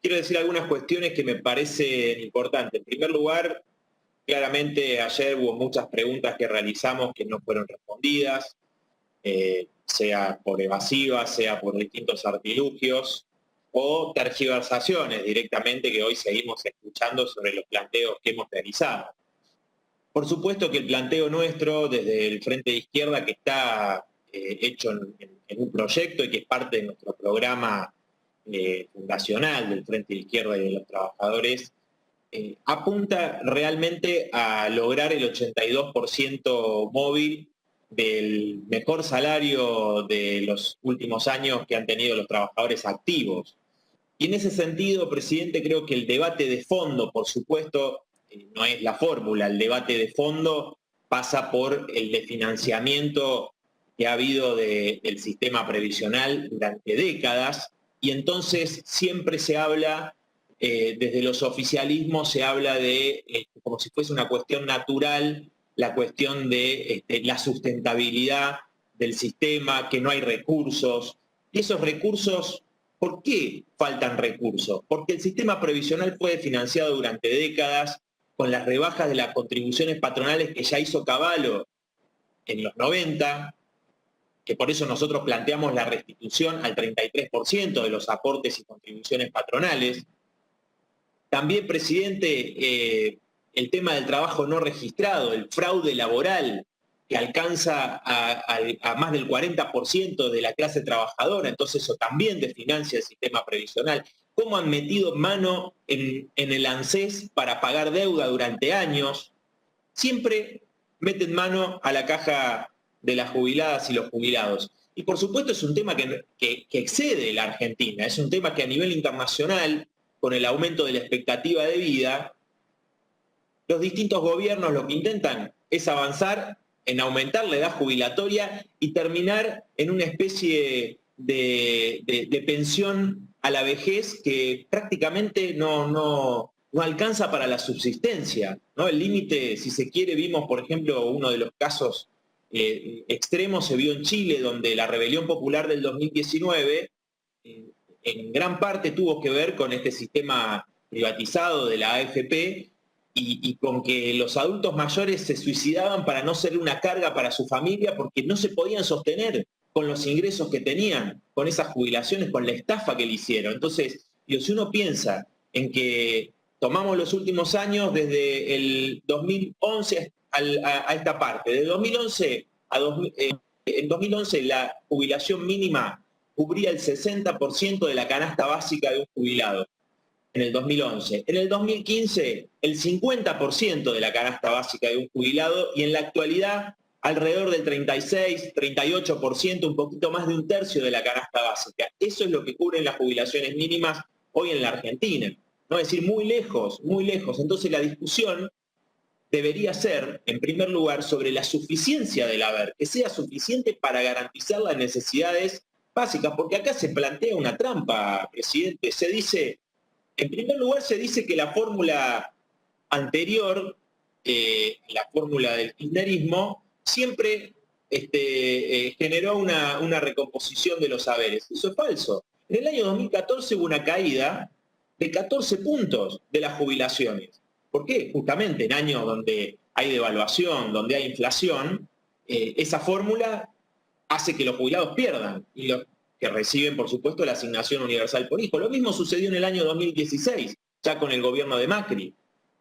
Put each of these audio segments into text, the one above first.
quiero decir algunas cuestiones que me parecen importantes. En primer lugar, claramente ayer hubo muchas preguntas que realizamos que no fueron respondidas, sea por evasivas, sea por distintos artilugios o tergiversaciones directamente que hoy seguimos escuchando sobre los planteos que hemos realizado. Por supuesto que el planteo nuestro desde el Frente de Izquierda, que está hecho en un proyecto y que es parte de nuestro programa fundacional del Frente de Izquierda y de los trabajadores, apunta realmente a lograr el 82% móvil del mejor salario de los últimos años que han tenido los trabajadores activos. Y en ese sentido, presidente, creo que el debate de fondo, por supuesto, no es la fórmula, el debate de fondo pasa por el desfinanciamiento que ha habido del sistema previsional durante décadas, y entonces siempre se habla, desde los oficialismos se habla de, como si fuese una cuestión natural, la cuestión de la sustentabilidad del sistema, que no hay recursos, y esos recursos. ¿Por qué faltan recursos? Porque el sistema previsional fue financiado durante décadas con las rebajas de las contribuciones patronales que ya hizo Cavallo en los 90, que por eso nosotros planteamos la restitución al 33% de los aportes y contribuciones patronales. También, presidente, el tema del trabajo no registrado, el fraude laboral, que alcanza a más del 40% de la clase trabajadora, entonces eso también desfinancia el sistema previsional. ¿Cómo han metido mano en el ANSES para pagar deuda durante años? Siempre meten mano a la caja de las jubiladas y los jubilados. Y por supuesto es un tema que excede la Argentina, es un tema que a nivel internacional, con el aumento de la expectativa de vida, los distintos gobiernos lo que intentan es avanzar en aumentar la edad jubilatoria y terminar en una especie de pensión a la vejez que prácticamente no alcanza para la subsistencia, ¿no? El límite, si se quiere, vimos, por ejemplo, uno de los casos extremos se vio en Chile, donde la rebelión popular del 2019 en gran parte tuvo que ver con este sistema privatizado de la AFP y con que los adultos mayores se suicidaban para no ser una carga para su familia porque no se podían sostener con los ingresos que tenían, con esas jubilaciones, con la estafa que le hicieron. Entonces, si uno piensa en que tomamos los últimos años desde el 2011 a esta parte, de 2011 a en 2011 la jubilación mínima cubría el 60% de la canasta básica de un jubilado en el 2011. En el 2015, el 50% de la canasta básica de un jubilado y en la actualidad alrededor del 36, 38%, un poquito más de un tercio de la canasta básica. Eso es lo que cubren las jubilaciones mínimas hoy en la Argentina. ¿No? Es decir, muy lejos, muy lejos. Entonces la discusión debería ser, en primer lugar, sobre la suficiencia del haber, que sea suficiente para garantizar las necesidades básicas, porque acá se plantea una trampa, presidente. Se dice, en primer lugar, se dice que la fórmula anterior, la fórmula del kirchnerismo, siempre generó una recomposición de los saberes. Eso es falso. En el año 2014 hubo una caída de 14 puntos de las jubilaciones. ¿Por qué? Justamente en años donde hay devaluación, donde hay inflación, esa fórmula hace que los jubilados pierdan y los que reciben, por supuesto, la asignación universal por hijo. Lo mismo sucedió en el año 2016, ya con el gobierno de Macri.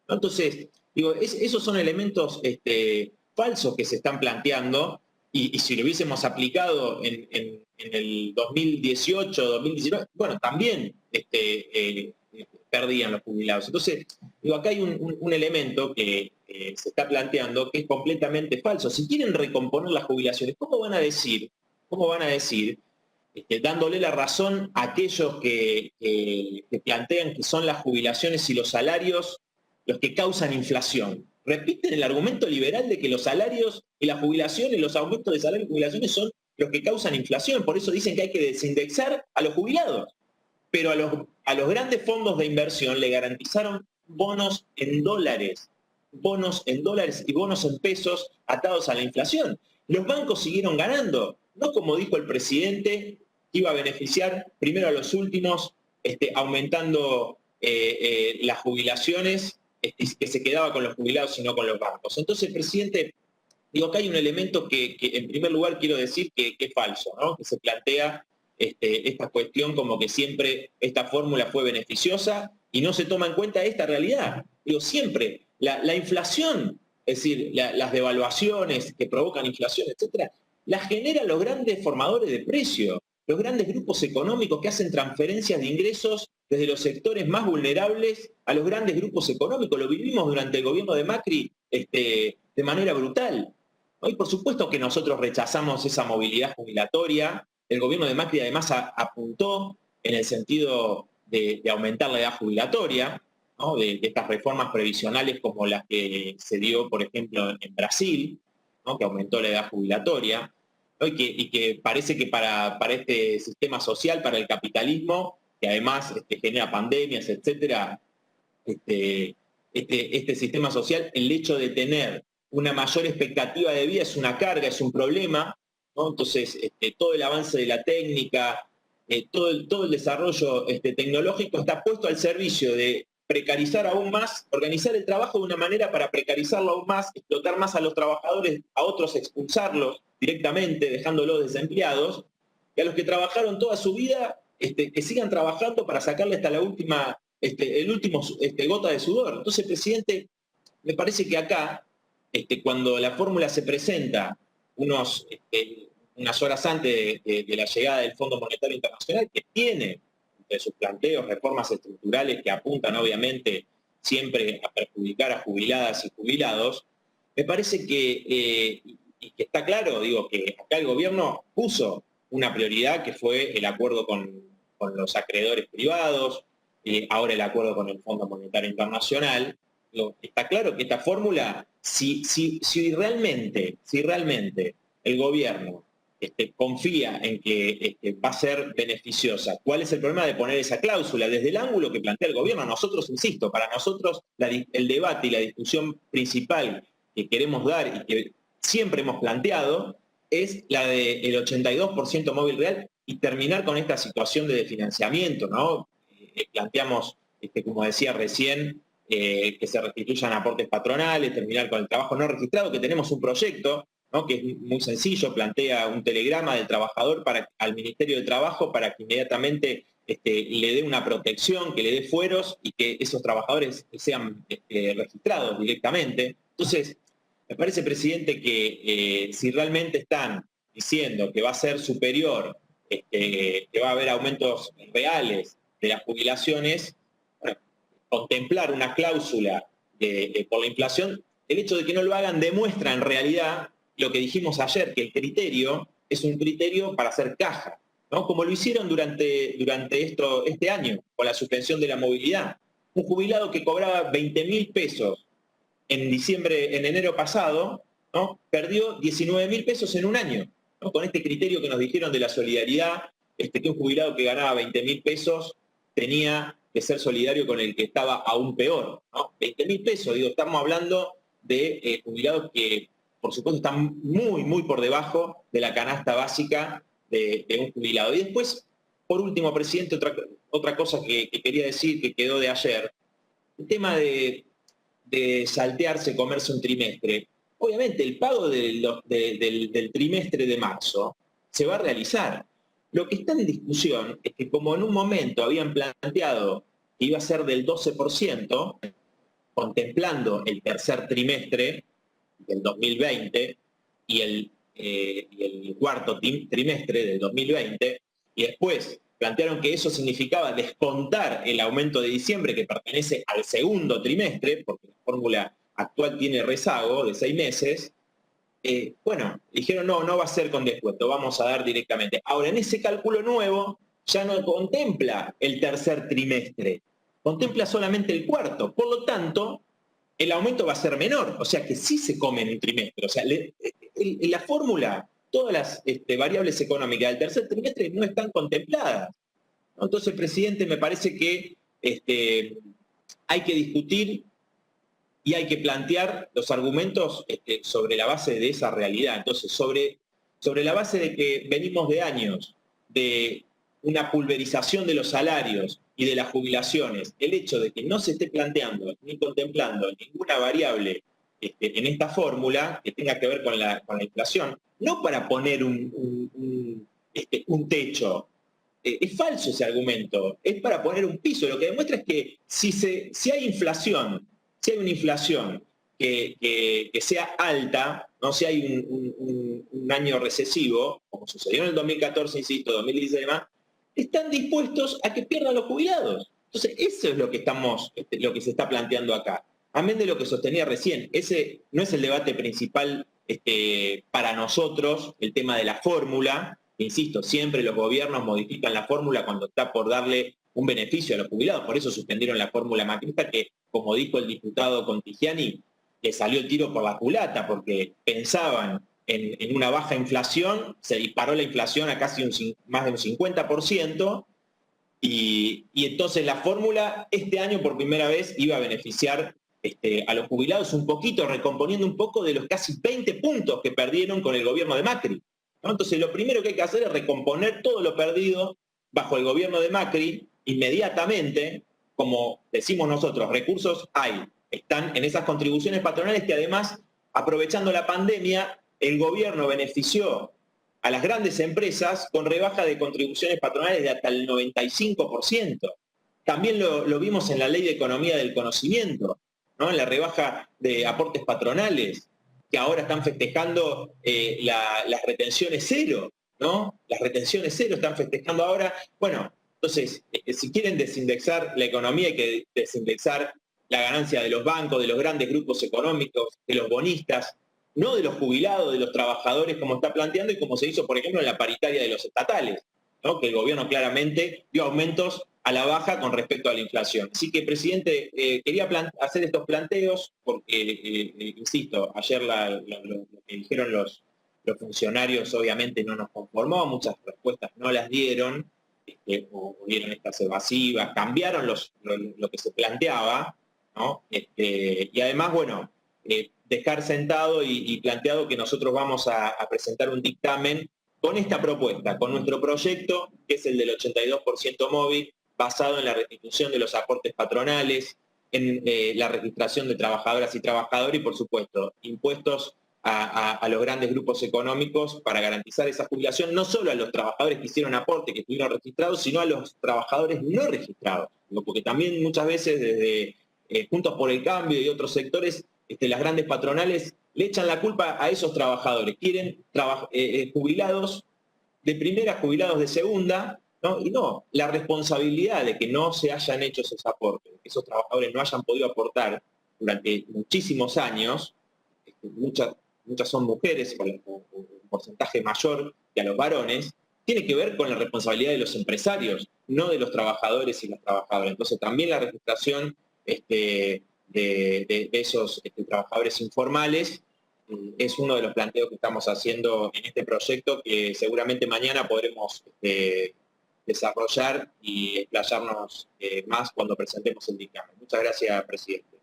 ¿No? Entonces, digo, esos son elementos falsos que se están planteando y si lo hubiésemos aplicado en el 2018, 2019, bueno, también perdían los jubilados. Entonces, digo, acá hay un elemento que se está planteando que es completamente falso. Si quieren recomponer las jubilaciones, ¿cómo van a decir, dándole la razón a aquellos que plantean que son las jubilaciones y los salarios los que causan inflación? Repiten el argumento liberal de que los salarios y las jubilaciones, los aumentos de salario y jubilaciones son los que causan inflación. Por eso dicen que hay que desindexar a los jubilados. Pero a los grandes fondos de inversión le garantizaron bonos en dólares y bonos en pesos atados a la inflación. Los bancos siguieron ganando, no como dijo el presidente, que iba a beneficiar primero a los últimos aumentando las jubilaciones, que se quedaba con los jubilados y no con los bancos. Entonces, presidente, digo, acá hay un elemento que en primer lugar quiero decir que es falso, ¿no? Que se plantea esta cuestión como que siempre esta fórmula fue beneficiosa y no se toma en cuenta esta realidad. Digo, siempre la inflación, es decir, las devaluaciones que provocan inflación, etcétera, las generan los grandes formadores de precios, los grandes grupos económicos que hacen transferencias de ingresos desde los sectores más vulnerables a los grandes grupos económicos. Lo vivimos durante el gobierno de Macri de manera brutal. Y por supuesto que nosotros rechazamos esa movilidad jubilatoria. El gobierno de Macri además apuntó en el sentido de aumentar la edad jubilatoria, ¿no? de estas reformas previsionales como las que se dio, por ejemplo, en Brasil, ¿no? Que aumentó la edad jubilatoria, ¿no? y que parece que para este sistema social, para el capitalismo, que además genera pandemias, etcétera, este sistema social, el hecho de tener una mayor expectativa de vida es una carga, es un problema, ¿no? Entonces, todo el avance de la técnica, todo el desarrollo tecnológico está puesto al servicio de precarizar aún más, organizar el trabajo de una manera para precarizarlo aún más, explotar más a los trabajadores, a otros expulsarlos directamente, dejándolos desempleados, y a los que trabajaron toda su vida, que sigan trabajando para sacarle hasta la última, el último gota de sudor. Entonces, presidente, me parece que acá, cuando la fórmula se presenta unas horas antes de la llegada del Fondo Monetario Internacional, que tiene de sus planteos reformas estructurales que apuntan obviamente siempre a perjudicar a jubiladas y jubilados, me parece que, y que está claro, digo, que acá el gobierno puso una prioridad que fue el acuerdo con los acreedores privados, ahora el acuerdo con el Fondo Monetario Internacional. Está claro que esta fórmula, si realmente el gobierno confía en que va a ser beneficiosa, ¿cuál es el problema de poner esa cláusula? Desde el ángulo que plantea el gobierno, nosotros, insisto, para nosotros el debate y la discusión principal que queremos dar y que siempre hemos planteado es la del 82% móvil real y terminar con esta situación de desfinanciamiento, ¿no? Planteamos, como decía recién, que se restituyan aportes patronales, terminar con el trabajo no registrado, que tenemos un proyecto, ¿no? Que es muy sencillo, plantea un telegrama del trabajador al Ministerio de Trabajo para que inmediatamente le dé una protección, que le dé fueros y que esos trabajadores sean registrados directamente. Entonces, me parece, presidente, que si realmente están diciendo que va a ser superior, que va a haber aumentos reales de las jubilaciones, bueno, contemplar una cláusula por la inflación, el hecho de que no lo hagan demuestra en realidad lo que dijimos ayer, que el criterio es un criterio para hacer caja, ¿no? Como lo hicieron durante este año, con la suspensión de la movilidad. Un jubilado que cobraba 20.000 pesos en enero pasado, ¿no? Perdió 19.000 pesos en un año, ¿no? Con este criterio que nos dijeron de la solidaridad, que un jubilado que ganaba 20.000 pesos tenía que ser solidario con el que estaba aún peor, ¿no? 20.000 pesos, digo, estamos hablando de jubilados que, por supuesto, están muy, muy por debajo de la canasta básica de un jubilado. Y después, por último, presidente, otra cosa que quería decir, que quedó de ayer, el tema de saltearse, comerse un trimestre. Obviamente, el pago del trimestre de marzo se va a realizar. Lo que está en discusión es que como en un momento habían planteado que iba a ser del 12%, contemplando el tercer trimestre del 2020 y el cuarto trimestre del 2020, y después plantearon que eso significaba descontar el aumento de diciembre que pertenece al segundo trimestre, porque la fórmula actual tiene rezago de 6 meses, bueno, dijeron no va a ser con descuento, vamos a dar directamente. Ahora, en ese cálculo nuevo ya no contempla el tercer trimestre, contempla solamente el cuarto. Por lo tanto, el aumento va a ser menor, o sea que sí se come en un trimestre. O sea, la fórmula, todas las variables económicas del tercer trimestre no están contempladas. Entonces, presidente, me parece que hay que discutir y hay que plantear los argumentos sobre la base de esa realidad. Entonces, sobre la base de que venimos de años de una pulverización de los salarios y de las jubilaciones, el hecho de que no se esté planteando ni contemplando ninguna variable en esta fórmula que tenga que ver con la inflación, no para poner un techo. Es falso ese argumento, es para poner un piso. Lo que demuestra es que si hay inflación, si hay una inflación que sea alta, ¿no? Si hay un año recesivo, como sucedió en el 2014, insisto, 2016 y demás, están dispuestos a que pierdan los jubilados. Entonces, eso es lo que lo que se está planteando acá. Amén de lo que sostenía recién, ese no es el debate principal para nosotros, el tema de la fórmula. Insisto, siempre los gobiernos modifican la fórmula cuando está por darle un beneficio a los jubilados. Por eso suspendieron la fórmula macrista que, como dijo el diputado Contigiani, le salió el tiro por la culata porque pensaban en una baja inflación, se disparó la inflación a casi más de un 50%, y entonces la fórmula este año por primera vez iba a beneficiar a los jubilados un poquito, recomponiendo un poco de los casi 20 puntos que perdieron con el gobierno de Macri, ¿no? Entonces lo primero que hay que hacer es recomponer todo lo perdido bajo el gobierno de Macri inmediatamente. Como decimos nosotros, recursos hay, están en esas contribuciones patronales que además, aprovechando la pandemia, el gobierno benefició a las grandes empresas con rebaja de contribuciones patronales de hasta el 95%. También lo vimos en la Ley de Economía del Conocimiento, ¿no? En la rebaja de aportes patronales, que ahora están festejando las retenciones cero, ¿no? Las retenciones cero están festejando ahora. Bueno, entonces, si quieren desindexar la economía, hay que desindexar la ganancia de los bancos, de los grandes grupos económicos, de los bonistas, no de los jubilados, de los trabajadores, como está planteando y como se hizo, por ejemplo, en la paritaria de los estatales, ¿no? Que el gobierno claramente dio aumentos a la baja con respecto a la inflación. Así que, presidente, quería hacer estos planteos porque, insisto, ayer lo que dijeron los funcionarios obviamente no nos conformó, muchas respuestas no las dieron, o dieron estas evasivas, cambiaron lo que se planteaba, ¿no? Y además, bueno, dejar sentado y planteado que nosotros vamos a presentar un dictamen con esta propuesta, con nuestro proyecto, que es el del 82% móvil, basado en la restitución de los aportes patronales, en la registración de trabajadoras y trabajadores y, por supuesto, impuestos a los grandes grupos económicos para garantizar esa jubilación, no solo a los trabajadores que hicieron aporte, que estuvieron registrados, sino a los trabajadores no registrados. Porque también muchas veces desde Juntos por el Cambio y otros sectores, las grandes patronales le echan la culpa a esos trabajadores. Quieren jubilados de primera, jubilados de segunda, ¿no? Y no, la responsabilidad de que no se hayan hecho esos aportes, que esos trabajadores no hayan podido aportar durante muchísimos años, muchas son mujeres, con un porcentaje mayor que a los varones, tiene que ver con la responsabilidad de los empresarios, no de los trabajadores y las trabajadoras. Entonces también la registración de esos trabajadores informales es uno de los planteos que estamos haciendo en este proyecto, que seguramente mañana podremos desarrollar y explayarnos más cuando presentemos el dictamen. Muchas gracias, presidente.